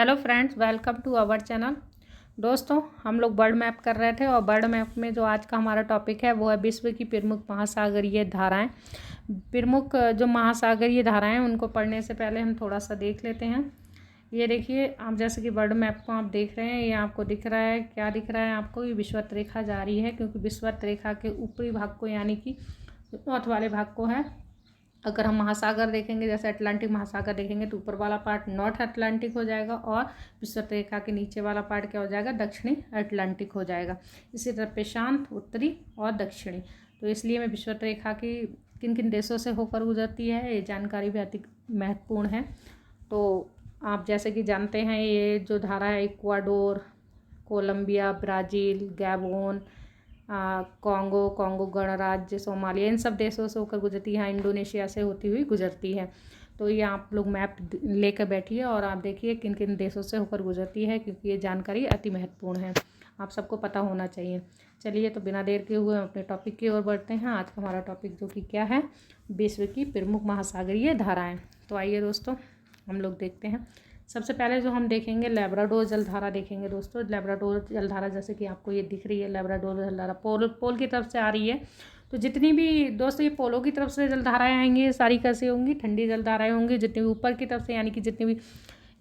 Hello friends, welcome to our channel. दोस्तों, हम लोग वर्ल्ड मैप कर रहे थे और वर्ल्ड मैप में जो आज का हमारा टॉपिक है वो है विश्व की प्रमुख महासागरीय धाराएं। प्रमुख जो महासागरीय धाराएं उनको पढ़ने से पहले हम थोड़ा सा देख लेते हैं। ये देखिए, आप जैसे कि वर्ल्ड मैप को आप देख रहे हैं, ये आपको दिख रहा है, क्या दिख रहा है आपको? ये विषुवत रेखा जा रही है, क्योंकि विषुवत रेखा के ऊपरी भाग को यानी कि नॉर्थ वाले भाग को है। अगर हम महासागर देखेंगे, जैसे अटलांटिक महासागर देखेंगे, तो ऊपर वाला पार्ट नॉर्थ अटलांटिक हो जाएगा और विषुवत रेखा के नीचे वाला पार्ट क्या हो जाएगा? दक्षिणी अटलांटिक हो जाएगा। इसी तरह प्रशांत उत्तरी और दक्षिणी। तो इसलिए मैं विषुवत रेखा की किन किन देशों से होकर गुजरती है, ये जानकारी भी अति महत्वपूर्ण है। तो आप जैसे कि जानते हैं, ये जो धारा है Ecuador, Colombia, Brazil, Gabon, Congo गणराज्य, सोमालिया, इन सब देशों से होकर गुजरती है। इंडोनेशिया से होती हुई गुजरती है। तो ये आप लोग मैप लेकर बैठिए और आप देखिए किन किन देशों से होकर गुजरती है, क्योंकि ये जानकारी अति महत्वपूर्ण है, आप सबको पता होना चाहिए। चलिए, तो बिना देर के हुए हम अपने टॉपिक की ओर बढ़ते हैं। आज का हमारा टॉपिक जो कि क्या है? विश्व की प्रमुख महासागरीय धाराएँ। तो आइए दोस्तों, हम लोग देखते हैं। सबसे पहले जो हम देखेंगे, लेब्राडोर जलधारा देखेंगे दोस्तों। लेब्राडोर जलधारा जैसे कि आपको ये दिख रही है, लेब्राडोर जलधारा पोल की तरफ से आ रही है। तो जितनी भी दोस्तों ये पोलो की तरफ से जलधाराएँ आएंगी, ये सारी कैसी होंगी? ठंडी जलधाराएँ होंगी। जितनी भी ऊपर की तरफ से यानी कि जितनी भी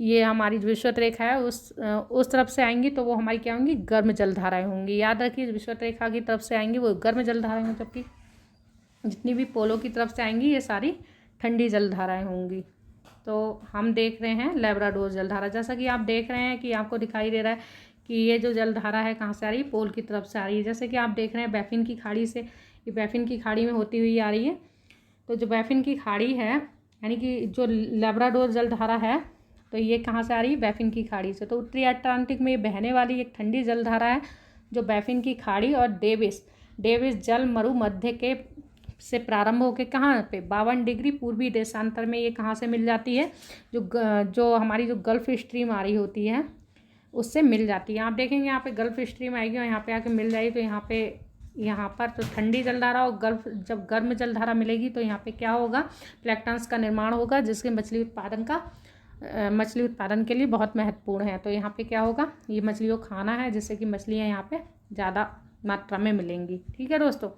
ये हमारी विषुवत रेखा है उस तरफ से आएंगी, तो वो हमारी क्या होंगी? गर्म जलधाराएँ होंगी। याद रखिए, विषुवत रेखा की तरफ से आएंगी वो गर्म जलधाराएँ होंगी, जबकि जितनी भी पोलो की तरफ से आएंगी ये सारी ठंडी जलधाराएँ होंगी। तो हम देख रहे हैं लेब्राडोर जलधारा। जैसा कि आप देख रहे हैं कि आपको दिखाई दे रहा है कि ये जो जलधारा है कहाँ से आ रही है? पोल की तरफ से आ रही है। जैसे कि आप देख रहे हैं बैफिन की खाड़ी से, ये बैफिन की खाड़ी में होती हुई आ रही है। तो जो बैफिन की खाड़ी है यानी कि जो लेब्राडोर जलधारा है, तो ये कहाँ से आ रही है? बैफिन की खाड़ी से। तो उत्तरी अटलांटिक में ये बहने वाली एक ठंडी जलधारा है, जो बैफिन की खाड़ी और डेविस जल मरु मध्य के से प्रारंभ होकर कहाँ पे 52 डिग्री पूर्वी देशांतर में ये कहाँ से मिल जाती है? जो हमारी जो गल्फ स्ट्रीम आ रही होती है उससे मिल जाती है। आप देखेंगे यहाँ पे गल्फ स्ट्रीम आएगी और यहाँ पे आके मिल जाएगी, तो यहाँ पर तो ठंडी जलधारा और जब गर्म जलधारा मिलेगी तो यहाँ पे क्या होगा? प्लैंक्टन्स का निर्माण होगा, जिसके मछली उत्पादन के लिए बहुत महत्वपूर्ण है। तो यहाँ पे क्या होगा? ये मछलियों को खाना है, जिससे कि मछलियाँ यहाँ पे ज़्यादा मात्रा में मिलेंगी। ठीक है दोस्तों,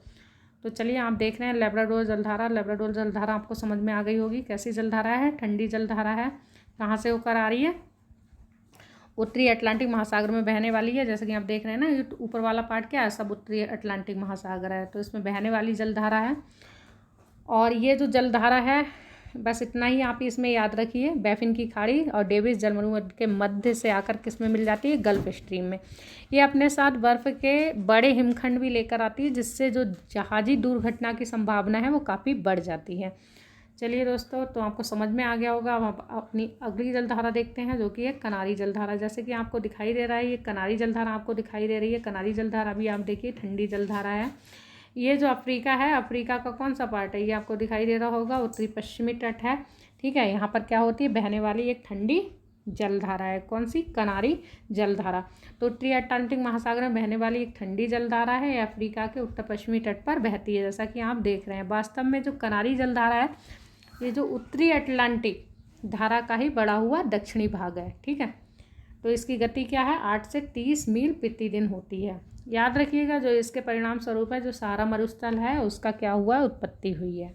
तो चलिए आप देख रहे हैं लेब्राडोर जलधारा। लेब्राडोर जलधारा आपको समझ में आ गई होगी कैसी जलधारा है? ठंडी जलधारा है। कहाँ से होकर आ रही है? उत्तरी अटलांटिक महासागर में बहने वाली है। जैसे कि आप देख रहे हैं ना, ये ऊपर वाला पार्ट क्या है? सब उत्तरी अटलांटिक महासागर है, तो इसमें बहने वाली जलधारा है। और ये जो जलधारा है, बस इतना ही आप इसमें याद रखिए, बैफिन की खाड़ी और डेविस जलमरुमध्य के मध्य से आकर किस में मिल जाती है? गल्फ स्ट्रीम में। ये अपने साथ बर्फ़ के बड़े हिमखंड भी लेकर आती है, जिससे जो जहाजी दुर्घटना की संभावना है वो काफ़ी बढ़ जाती है। चलिए दोस्तों, तो आपको समझ में आ गया होगा। अब आप अपनी अगली जलधारा देखते हैं, जो कि है कनारी जलधारा। जैसे कि आपको दिखाई दे रहा है, ये कनारी जलधारा आपको दिखाई दे रही है। कनारी जलधारा भी आप देखिए ठंडी जलधारा है। ये जो अफ्रीका है, अफ्रीका का कौन सा पार्ट है? ये आपको दिखाई दे रहा होगा, उत्तरी पश्चिमी तट है। ठीक है, यहाँ पर क्या होती है? बहने वाली एक ठंडी जलधारा है। कौन सी? कनारी जलधारा। तो उत्तरी अटलांटिक महासागर में बहने वाली एक ठंडी जलधारा है, अफ्रीका के उत्तर पश्चिमी तट पर बहती है, जैसा कि आप देख रहे हैं। वास्तव में जो कनारी जलधारा है, ये जो उत्तरी अटलांटिक धारा का ही बढ़ा हुआ दक्षिणी भाग है। ठीक है, तो इसकी गति क्या है? 8 से 30 मील प्रतिदिन होती है। याद रखिएगा, जो इसके परिणाम स्वरूप है, जो सहारा मरुस्थल है उसका क्या हुआ? उत्पत्ति हुई है।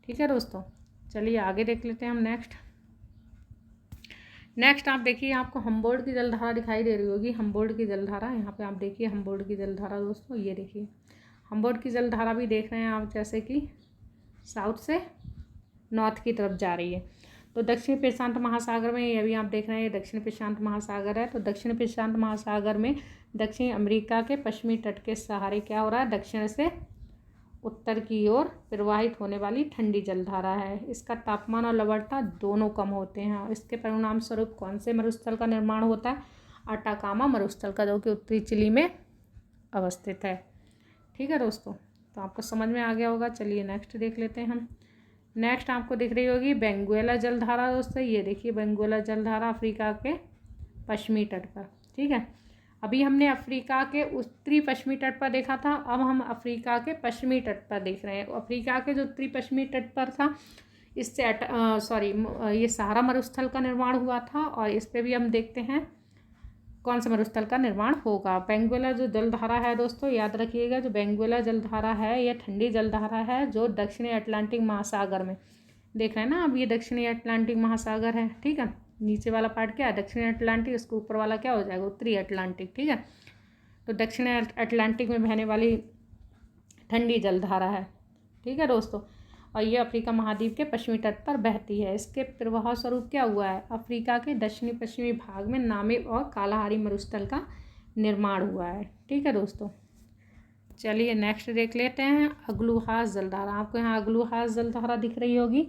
ठीक है दोस्तों, चलिए आगे देख लेते हैं हम नेक्स्ट आप देखिए, आपको हम्बोल्ट की जलधारा दिखाई दे रही होगी। हम्बोल्ट की जलधारा, यहाँ पे आप देखिए हम्बोल्ट की जलधारा दोस्तों, ये देखिए हम्बोल्ट की जलधारा भी देख रहे हैं आप, जैसे कि साउथ से नॉर्थ की तरफ जा रही है। तो दक्षिण प्रशांत महासागर में, ये भी आप देख रहे हैं, दक्षिण प्रशांत महासागर है। तो दक्षिण प्रशांत महासागर में दक्षिण अमेरिका के पश्चिमी तट के सहारे क्या हो रहा है? दक्षिण से उत्तर की ओर प्रवाहित होने वाली ठंडी जलधारा है। इसका तापमान और लवणता दोनों कम होते हैं। इसके परिणाम स्वरूप कौन से मरुस्थल का निर्माण होता है? अटाकामा मरुस्थल का, जो कि उत्तरी चिली में अवस्थित है। ठीक है दोस्तों, तो आपको समझ में आ गया होगा। चलिए नेक्स्ट देख लेते हैं हम। नेक्स्ट आपको दिख रही होगी बेंगुएला जलधारा दोस्तों। ये देखिए बेंगुएला जलधारा अफ्रीका के पश्चिमी तट पर। ठीक है, अभी हमने अफ्रीका के उत्तरी पश्चिमी तट पर देखा था, अब हम अफ्रीका के पश्चिमी तट पर देख रहे हैं। अफ्रीका के जो उत्तरी पश्चिमी तट पर था, इससे ये सहारा मरुस्थल का निर्माण हुआ था। और इस पे भी हम देखते हैं कौन सा मरुस्थल का निर्माण होगा। बेंगुएला जो जलधारा है दोस्तों, याद रखिएगा, जो बेंगुएला जलधारा है यह ठंडी जलधारा है जो दक्षिणी अटलांटिक महासागर में, देख रहे हैं ना अब, ये दक्षिणी अटलांटिक महासागर है, ठीक है। नीचे वाला पार्ट क्या है, दक्षिणी अटलांटिक, इसके ऊपर वाला क्या हो जाएगा, उत्तरी अटलांटिक, ठीक है। तो दक्षिणी अटलांटिक में बहने वाली ठंडी जलधारा है, ठीक है दोस्तों। और ये अफ्रीका महाद्वीप के पश्चिमी तट पर बहती है। इसके प्रवाह स्वरूप क्या हुआ है, अफ्रीका के दक्षिणी पश्चिमी भाग में नामिब और कालाहारी मरुस्थल का निर्माण हुआ है, ठीक है दोस्तों। चलिए नेक्स्ट देख लेते हैं, अग्लुहास जलधारा। आपको यहाँ अग्लुहास जलधारा दिख रही होगी,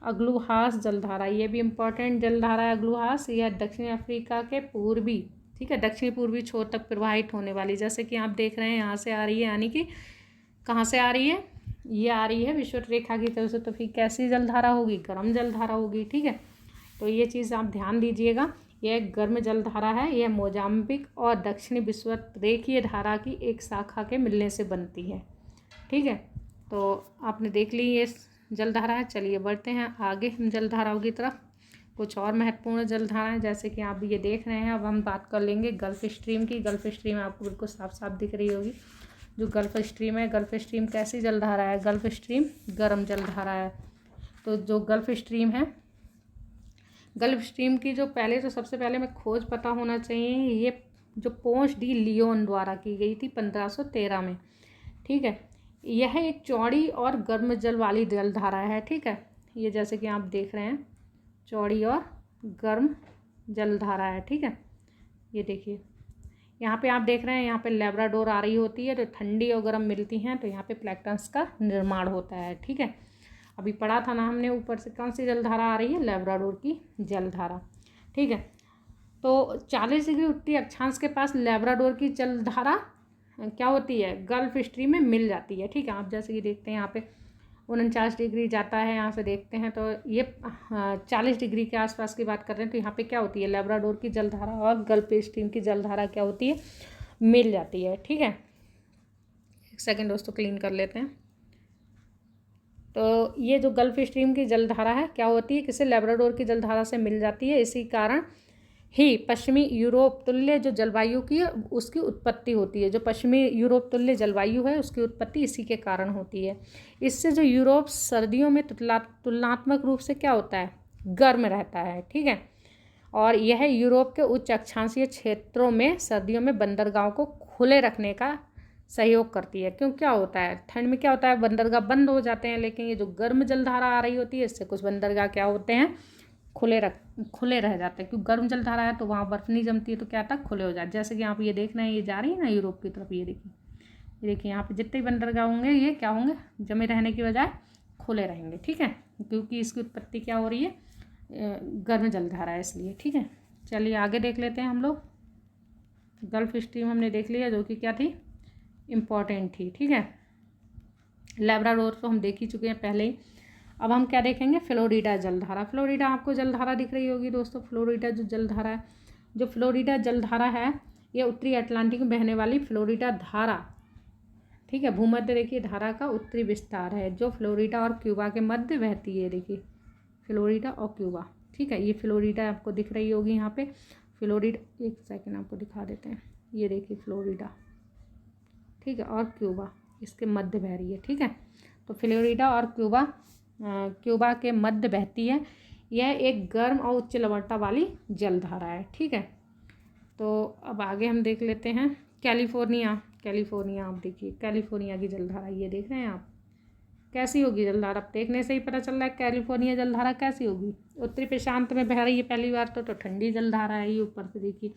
अग्लुहास जलधारा, ये भी इम्पोर्टेंट जलधारा है अग्लुहास। यह दक्षिणी अफ्रीका के पूर्वी, ठीक है, दक्षिणी पूर्वी छोर तक प्रवाहित होने वाली, जैसे कि आप देख रहे हैं यहाँ से आ रही है, यानी कि कहाँ से आ रही है, ये आ रही है विषुवत रेखा की तरफ से, तो फिर कैसी जलधारा होगी, गर्म जलधारा होगी, ठीक है। तो ये चीज़ आप ध्यान दीजिएगा, यह गर्म जलधारा है, यह मोजाम्बिक और दक्षिणी विषुवत रेखीय धारा की एक शाखा के मिलने से बनती है, ठीक है। तो आपने देख ली ये जलधारा है। चलिए बढ़ते हैं आगे हम जलधाराओं की तरफ। कुछ और महत्वपूर्ण जलधाराएं, जैसे कि आप ये देख रहे हैं, अब हम बात कर लेंगे गल्फ स्ट्रीम की। गल्फ स्ट्रीम आपको बिल्कुल साफ साफ दिख रही होगी, जो गल्फ स्ट्रीम है। गल्फ स्ट्रीम कैसी जलधारा है, गल्फ स्ट्रीम गर्म जलधारा है। तो जो गल्फ स्ट्रीम है, गल्फ स्ट्रीम की जो पहले, तो सबसे पहले में खोज पता होना चाहिए, ये जो पोंस डी लियोन द्वारा की गई थी 1513 में, ठीक है। यह एक चौड़ी और गर्म जल वाली जलधारा है, ठीक है। ये जैसे कि आप देख रहे हैं, चौड़ी और गर्म जलधारा है, ठीक है। ये देखिए यहाँ पे आप देख रहे हैं, यहाँ पे लैब्राडोर आ रही होती है, तो ठंडी और गर्म मिलती हैं, तो यहाँ पे प्लैंक्टन्स का निर्माण होता है, ठीक है। अभी पढ़ा था ना हमने, ऊपर से कौन सी जलधारा आ रही है, लैब्राडोर की जलधारा, ठीक है। तो 40 डिग्री उत्तरी अक्षांश के पास लैब्राडोर की जलधारा क्या होती है, गल्फ स्ट्रीम में मिल जाती है, ठीक है। आप जैसे कि देखते हैं यहाँ पे 49 डिग्री जाता है, यहाँ से देखते हैं तो ये 40 डिग्री के आसपास की बात कर रहे हैं, तो यहाँ पे क्या होती है, लैब्राडोर की जलधारा और गल्फ स्ट्रीम की जलधारा क्या होती है, मिल जाती है, ठीक है। एक सेकेंड दोस्तों, क्लीन कर लेते हैं। तो ये जो गल्फ स्ट्रीम की जलधारा है क्या होती है, किसे, लैब्राडोर की जलधारा से मिल जाती है। इसी कारण ही पश्चिमी यूरोप तुल्य जो जलवायु की है उसकी उत्पत्ति होती है। जो पश्चिमी यूरोप तुल्य जलवायु है उसकी उत्पत्ति इसी के कारण होती है। इससे जो यूरोप सर्दियों में तुलनात्मक रूप से क्या होता है, गर्म रहता है, ठीक है। और यह यूरोप के उच्च अक्षांशीय क्षेत्रों में सर्दियों में बंदरगाहों को खुले रखने का सहयोग करती है। क्यों, क्या होता है, ठंड में क्या होता है, बंदरगाह बंद हो जाते हैं, लेकिन ये जो गर्म जलधारा आ रही होती है इससे कुछ बंदरगाह क्या होते हैं, खुले रह जाते हैं। क्योंकि गर्म जलधारा है तो वहाँ बर्फ़ नहीं जमती है, तो क्या था, खुले हो जाते। जैसे कि आप ये देख रहे हैं, ये जा रही है ना यूरोप की तरफ, ये देखिए यहाँ पे जितने बंदरगाह होंगे ये क्या होंगे, जमे रहने की बजाय खुले रहेंगे, ठीक है। क्योंकि इसकी उत्पत्ति क्या हो रही है, गर्म जलधारा है इसलिए, ठीक है। चलिए आगे देख लेते हैं हम लोग। गल्फ स्ट्रीम हमने देख लिया, जो कि क्या थी, इम्पॉर्टेंट थी, ठीक है। लैब्राडोर तो हम देख ही चुके हैं पहले ही। अब हम क्या देखेंगे, फ्लोरिडा जलधारा। फ्लोरिडा आपको जलधारा दिख रही होगी दोस्तों, फ्लोरिडा जो जलधारा है, जो फ्लोरिडा जलधारा है ये उत्तरी अटलांटिक में बहने वाली फ्लोरिडा धारा, ठीक है, भूमध्य देखिए धारा का उत्तरी विस्तार है, जो फ्लोरिडा और क्यूबा के मध्य बहती है। देखिए फ्लोरिडा और क्यूबा, ठीक है। ये फ्लोरिडा आपको दिख रही होगी यहाँ पे, फ्लोरिडा, एक सेकेंड आपको दिखा देते हैं, ये देखिए फ्लोरिडा, ठीक है, और क्यूबा इसके मध्य बह रही है, ठीक है। तो फ्लोरिडा और क्यूबा के मध्य बहती है। यह एक गर्म और उच्च लवणता वाली जलधारा है, ठीक है। तो अब आगे हम देख लेते हैं कैलिफोर्निया। आप देखिए कैलिफोर्निया की जलधारा, ये देख रहे हैं आप, कैसी होगी जलधारा, अब देखने से ही पता चल रहा है कैलिफोर्निया जलधारा कैसी होगी। उत्तरी प्रशांत में बह रही है पहली बार, तो ठंडी जलधारा है। ये ऊपर से देखिए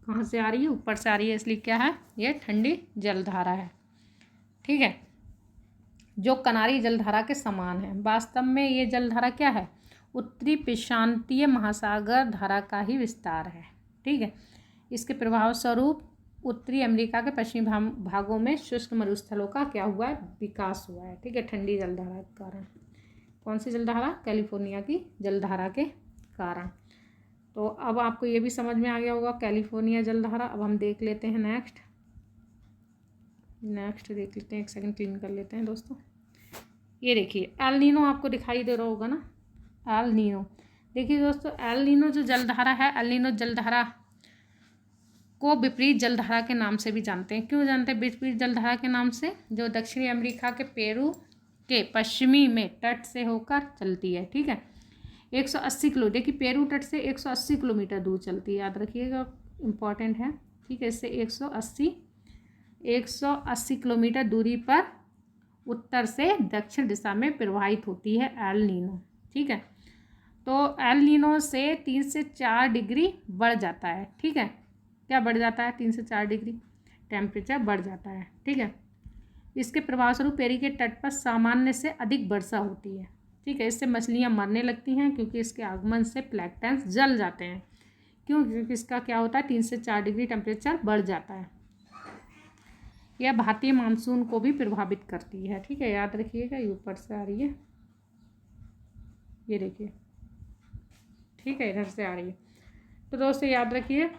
कहाँ से आ रही है, ऊपर से आ रही है, इसलिए क्या है, ये ठंडी जलधारा है, ठीक है, जो कनारी जलधारा के समान है। वास्तव में ये जलधारा क्या है, उत्तरी प्रशांतीय महासागर धारा का ही विस्तार है, ठीक है। इसके प्रभाव स्वरूप उत्तरी अमेरिका के पश्चिमी भागों में शुष्क मरुस्थलों का क्या हुआ है, विकास हुआ है, ठीक है, ठंडी जलधारा के कारण। कौन सी जलधारा, कैलिफोर्निया की जलधारा के कारण। तो अब आपको ये भी समझ में आ गया होगा कैलिफोर्निया जलधारा। अब हम देख लेते हैं नेक्स्ट देख लेते हैं, एक सेकंड क्लीन कर लेते हैं दोस्तों। ये देखिए एल नीनो आपको दिखाई दे रहा होगा ना, एल नीनो। देखिए दोस्तों, एल नीनो जो जलधारा है, एल नीनो जलधारा को विपरीत जलधारा के नाम से भी जानते हैं। क्यों जानते हैं विपरीत जलधारा के नाम से? जो दक्षिणी अमेरिका के पेरू के पश्चिमी में तट से होकर चलती है, ठीक है। 180 किलो, देखिए पेरू तट से 180 किलोमीटर दूर चलती है, याद रखिएगा, इम्पॉर्टेंट है, ठीक है। इससे 180 किलोमीटर दूरी पर उत्तर से दक्षिण दिशा में प्रवाहित होती है एल नीनो, ठीक है। तो एल नीनो से 3 से 4 डिग्री बढ़ जाता है, ठीक है। क्या बढ़ जाता है? 3 से 4 डिग्री टेम्परेचर बढ़ जाता है, ठीक है। इसके प्रभावस्वरूप पेरी के तट पर सामान्य से अधिक वर्षा होती है, ठीक है। इससे मछलियाँ मरने लगती हैं क्योंकि इसके आगमन से प्लैंक्टन्स जल जाते हैं। क्यों? क्योंकि इसका क्या होता है, 3 से 4 डिग्री टेम्परेचर बढ़ जाता है। यह भारतीय मानसून को भी प्रभावित करती है, ठीक है, याद रखिएगा। ये ऊपर से आ रही है, ये देखिए, ठीक है, इधर से आ रही है। तो दोस्तों याद रखिए,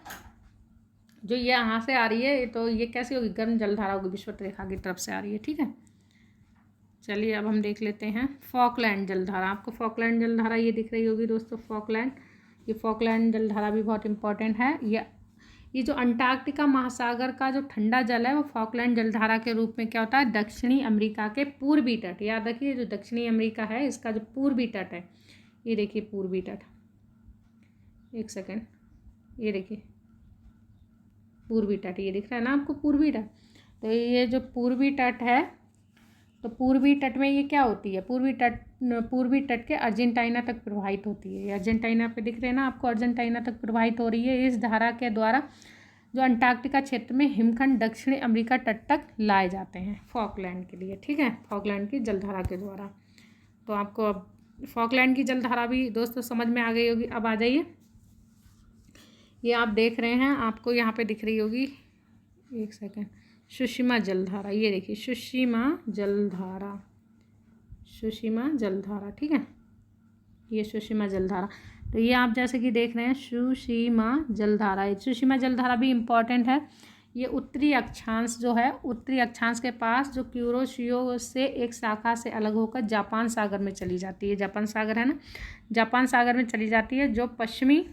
जो ये यहाँ से आ रही है तो ये कैसी होगी? गर्म जलधारा होगी, विषुवत रेखा की तरफ से आ रही है, ठीक है। चलिए अब हम देख लेते हैं फॉकलैंड जलधारा। आपको फॉकलैंड जलधारा ये दिख रही होगी दोस्तों, फॉकलैंड। ये फॉकलैंड जलधारा भी बहुत इंपॉर्टेंट है। ये जो अंटार्कटिका महासागर का जो ठंडा जल है वो फॉकलैंड जलधारा के रूप में क्या होता है? दक्षिणी अमेरिका के पूर्वी तट, याद रखिए, जो दक्षिणी अमेरिका है इसका जो पूर्वी तट है, ये देखिए पूर्वी तट, एक सेकेंड, ये देखिए पूर्वी तट, ये दिख रहा है ना आपको पूर्वी तट। तो ये जो पूर्वी तट है, तो पूर्वी तट में ये क्या होती है? पूर्वी तट के अर्जेंटीना तक प्रवाहित होती है। अर्जेंटीना पे दिख रहे हैं ना आपको, अर्जेंटीना तक प्रवाहित हो रही है। इस धारा के द्वारा जो अंटार्कटिका क्षेत्र में हिमखंड दक्षिणी अमेरिका तट तक लाए जाते हैं फॉकलैंड के लिए, ठीक है, फॉकलैंड की जलधारा के द्वारा। तो आपको अब फॉकलैंड की जलधारा भी दोस्तों समझ में आ गई होगी। अब आ जाइए, ये आप देख रहे हैं, आपको यहाँ पे दिख रही होगी, एक सेकेंड, सुषमा जलधारा। ये देखिए सुषमा जलधारा, सुषमा जलधारा, ठीक है, ये सुषमा जलधारा। तो ये आप जैसे कि देख रहे हैं सुषमा जलधारा। सुषमा जलधारा भी इम्पॉर्टेंट है। ये उत्तरी अक्षांश जो है, उत्तरी अक्षांश के पास जो क्यूरोशियो से एक शाखा से अलग होकर जापान सागर में चली जाती है। जापान सागर है ना, जापान सागर में चली जाती है, जो पश्चिमी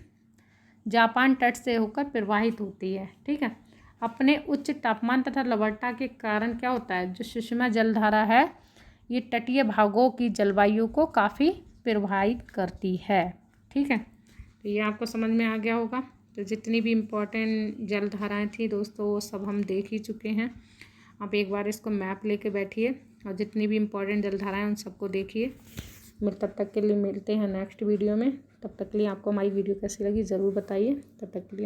जापान तट से होकर प्रवाहित होती है, ठीक है। अपने उच्च तापमान तथा लवणता के कारण क्या होता है, जो सुषमा जलधारा है ये तटीय भागों की जलवायु को काफ़ी प्रभावित करती है, ठीक है। तो ये आपको समझ में आ गया होगा। तो जितनी भी इम्पोर्टेंट जलधाराएं थी दोस्तों वो सब हम देख ही चुके हैं। आप एक बार इसको मैप लेके बैठिए और जितनी भी इम्पोर्टेंट जलधाराएं उन सबको देखिए। तब तक के लिए मिलते हैं नेक्स्ट वीडियो में। तब तक के लिए आपको हमारी वीडियो कैसी लगी ज़रूर बताइए। तब तक के लिए